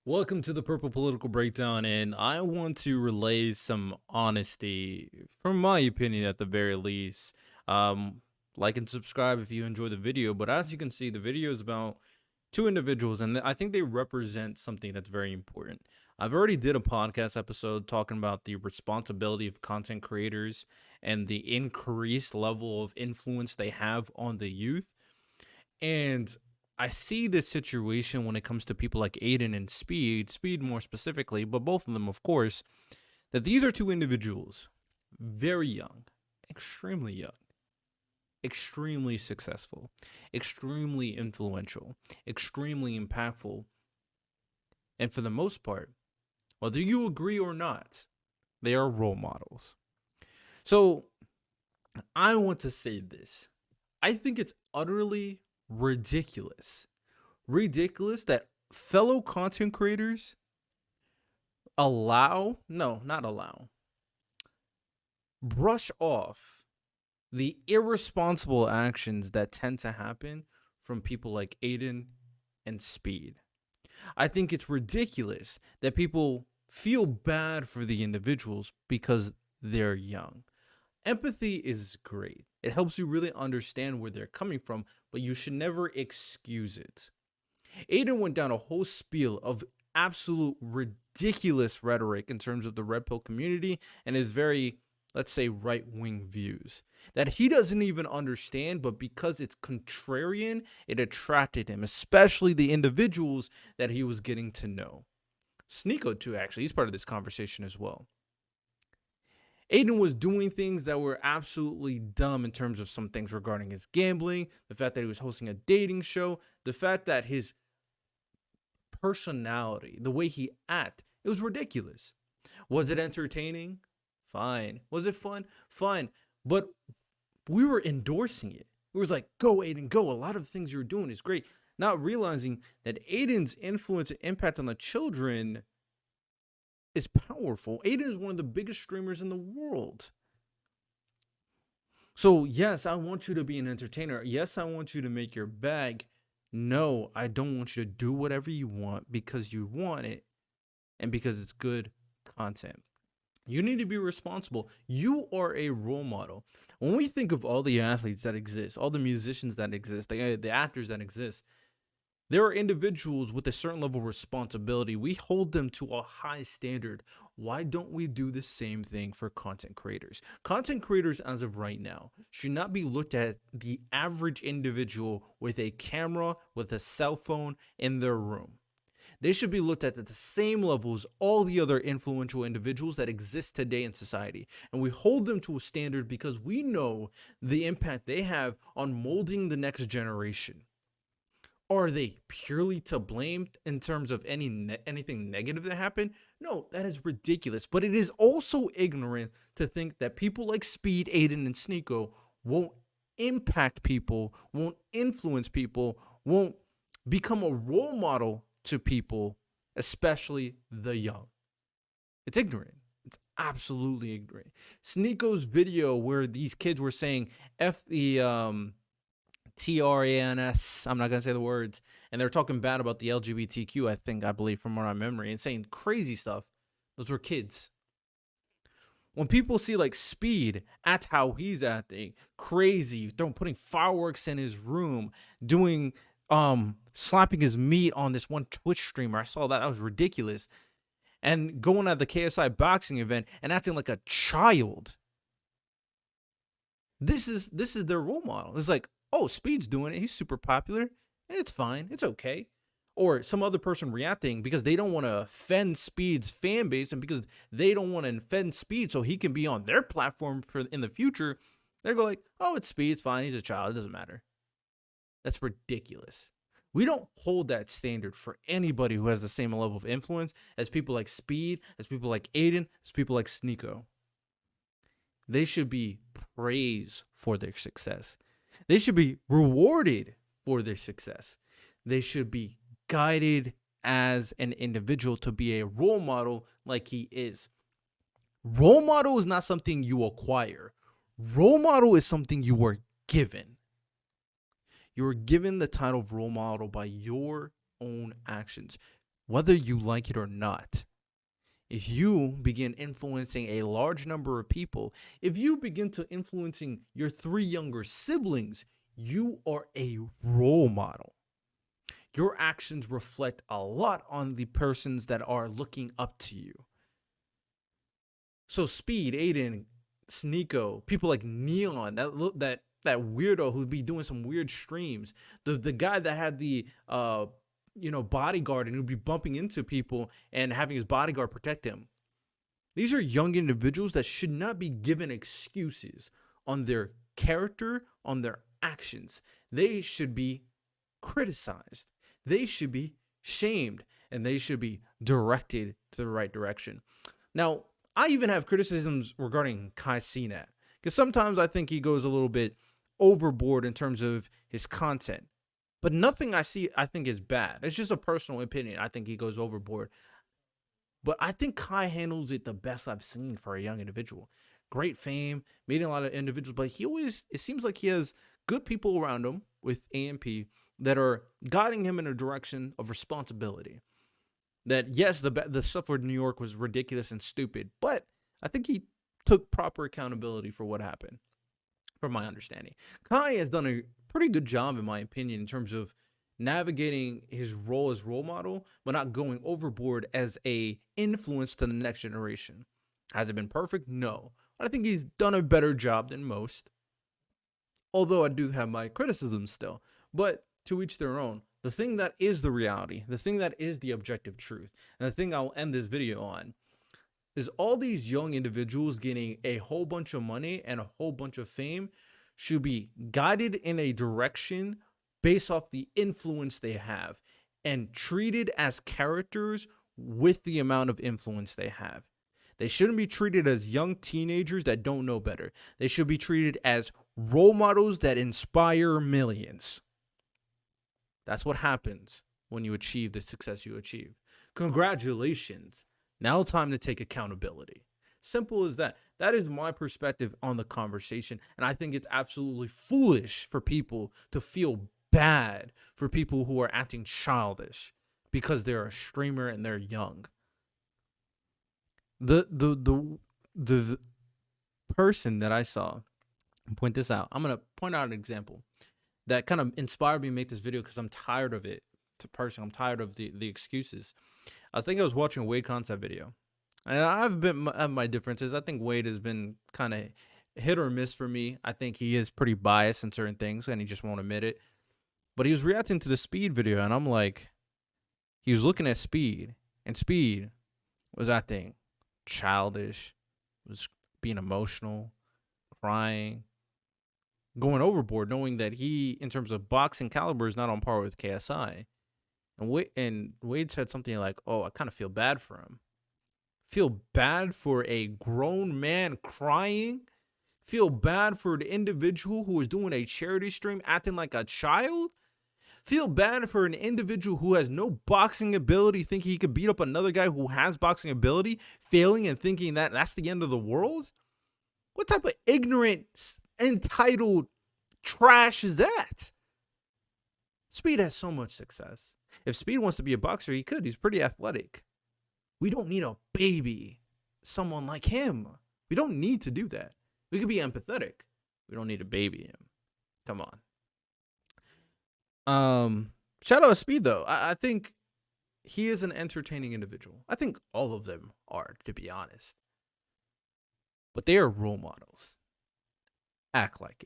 Welcome to the Purple Political Breakdown, and I want to relay some honesty, from my opinion at the very least. Like and subscribe if you enjoy the video, but as you can see, the video is about two individuals, and I think they represent something that's very important. I've already did a podcast episode talking about the responsibility of content creators and the increased level of influence they have on the youth. And I see this situation when it comes to people like Adin and Speed more specifically, but both of them, of course, that these are two individuals, very young, extremely young, extremely successful, extremely influential, extremely impactful. And for the most part, whether you agree or not, they are role models. So I want to say this. I think it's utterly ridiculous. Ridiculous that fellow content creators brush off the irresponsible actions that tend to happen from people like Adin and Speed. I think it's ridiculous that people feel bad for the individuals because they're young. Empathy is great. It helps you really understand where they're coming from, but you should never excuse it. Adin went down a whole spiel of absolute ridiculous rhetoric in terms of the red pill community and his very, let's say, right-wing views that he doesn't even understand, but because it's contrarian, it attracted him, especially the individuals that he was getting to know. Sneako too, actually, he's part of this conversation as well. Adin was doing things that were absolutely dumb in terms of some things regarding his gambling, the fact that he was hosting a dating show, the fact that his personality, the way he acted, it was ridiculous. Was it entertaining? Fine. Was it fun? Fine. But we were endorsing it. It was like, go Adin, go. A lot of things you're doing is great. Not realizing that Adin's influence and impact on the children is powerful. Adin is one of the biggest streamers in the world. So yes, I want you to be an entertainer. Yes, I want you to make your bag. No, I don't want you to do whatever you want because you want it and because it's good content. You need to be responsible. You are a role model. When we think of all the athletes that exist, all the musicians that exist, the actors that exist, there are individuals with a certain level of responsibility. We hold them to a high standard. Why don't we do the same thing for content creators? Content creators, as of right now, should not be looked at the average individual with a camera, with a cell phone in their room. They should be looked at the same level as all the other influential individuals that exist today in society. And we hold them to a standard because we know the impact they have on molding the next generation. Are they purely to blame in terms of anything negative that happened? No, that is ridiculous. But it is also ignorant to think that people like Speed, Adin, and Sneako won't impact people, won't influence people, won't become a role model to people, especially the young. It's ignorant. It's absolutely ignorant. Sneako's video where these kids were saying F the TRANS, I'm not going to say the words, and they're talking bad about the LGBTQ, I believe, from my memory, and saying crazy stuff. Those were kids. When people see like Speed at how he's acting, crazy, putting fireworks in his room, doing slapping his meat on this one Twitch streamer, I saw that was ridiculous, and going at the KSI boxing event and acting like a child. This is their role model. It's like, oh, Speed's doing it. He's super popular. It's fine. It's okay. Or some other person reacting because they don't want to offend Speed's fan base and because they don't want to offend Speed so he can be on their platform for in the future. They're going like, oh, it's Speed. It's fine. He's a child. It doesn't matter. That's ridiculous. We don't hold that standard for anybody who has the same level of influence as people like Speed, as people like Adin, as people like Sneako. They should be praised for their success. They should be rewarded for their success. They should be guided as an individual to be a role model like he is. Role model is not something you acquire. Role model is something you are given. You are given the title of role model by your own actions. whether you like it or not. If you begin influencing a large number of people, if you begin to influencing your 3 younger siblings, you are a role model. Your actions reflect a lot on the persons that are looking up to you. So Speed, Adin, Sneako, people like Neon, that weirdo who'd be doing some weird streams, the guy that had the bodyguard and who'd be bumping into people and having his bodyguard protect him. These are young individuals that should not be given excuses on their character, on their actions. They should be criticized. They should be shamed, and they should be directed to the right direction. Now, I even have criticisms regarding Kai Cenat, because sometimes I think he goes a little bit overboard in terms of his content. But nothing I see I think is bad. It's just a personal opinion. I think he goes overboard. But I think Kai handles it the best I've seen for a young individual. Great fame, meeting a lot of individuals, but it seems like he has good people around him with AMP that are guiding him in a direction of responsibility. That, yes, the stuff with New York was ridiculous and stupid, but I think he took proper accountability for what happened, from my understanding. Kai has done a pretty good job, in my opinion, in terms of navigating his role as role model, but not going overboard as a influence to the next generation. Has it been perfect? No. I think he's done a better job than most, although I do have my criticisms still. But to each their own. The thing that is the reality, the thing that is the objective truth, and the thing I'll end this video on, is all these young individuals getting a whole bunch of money and a whole bunch of fame should be guided in a direction based off the influence they have and treated as characters with the amount of influence they have. They shouldn't be treated as young teenagers that don't know better. They should be treated as role models that inspire millions. That's what happens when you achieve the success you achieve. Congratulations. Now time to take accountability. Simple as that. That is my perspective on the conversation. And I think it's absolutely foolish for people to feel bad for people who are acting childish because they're a streamer and they're young. The person that I saw, point this out. I'm going to point out an example that kind of inspired me to make this video because I'm tired of it. I'm tired of the excuses. I think I was watching a Wade concept video, and I have my differences. I think Wade has been kind of hit or miss for me. I think he is pretty biased in certain things, and he just won't admit it. But he was reacting to the Speed video, and I'm like, he was looking at Speed, and Speed was acting childish, was being emotional, crying, going overboard, knowing that he, in terms of boxing caliber, is not on par with KSI. And Wade said something like, "Oh, I kind of feel bad for him. Feel bad for a grown man crying? Feel bad for the individual who was doing a charity stream acting like a child? Feel bad for an individual who has no boxing ability, thinking he could beat up another guy who has boxing ability, failing and thinking that that's the end of the world? What type of ignorant, entitled trash is that?" Speed has so much success. If Speed wants to be a boxer, he could. He's pretty athletic. We don't need a baby someone like him. We don't need to do that. We could be empathetic. We don't need to baby him. Come on. Shout out to Speed, though. I think he is an entertaining individual. I think all of them are, to be honest. But they are role models. Act like it.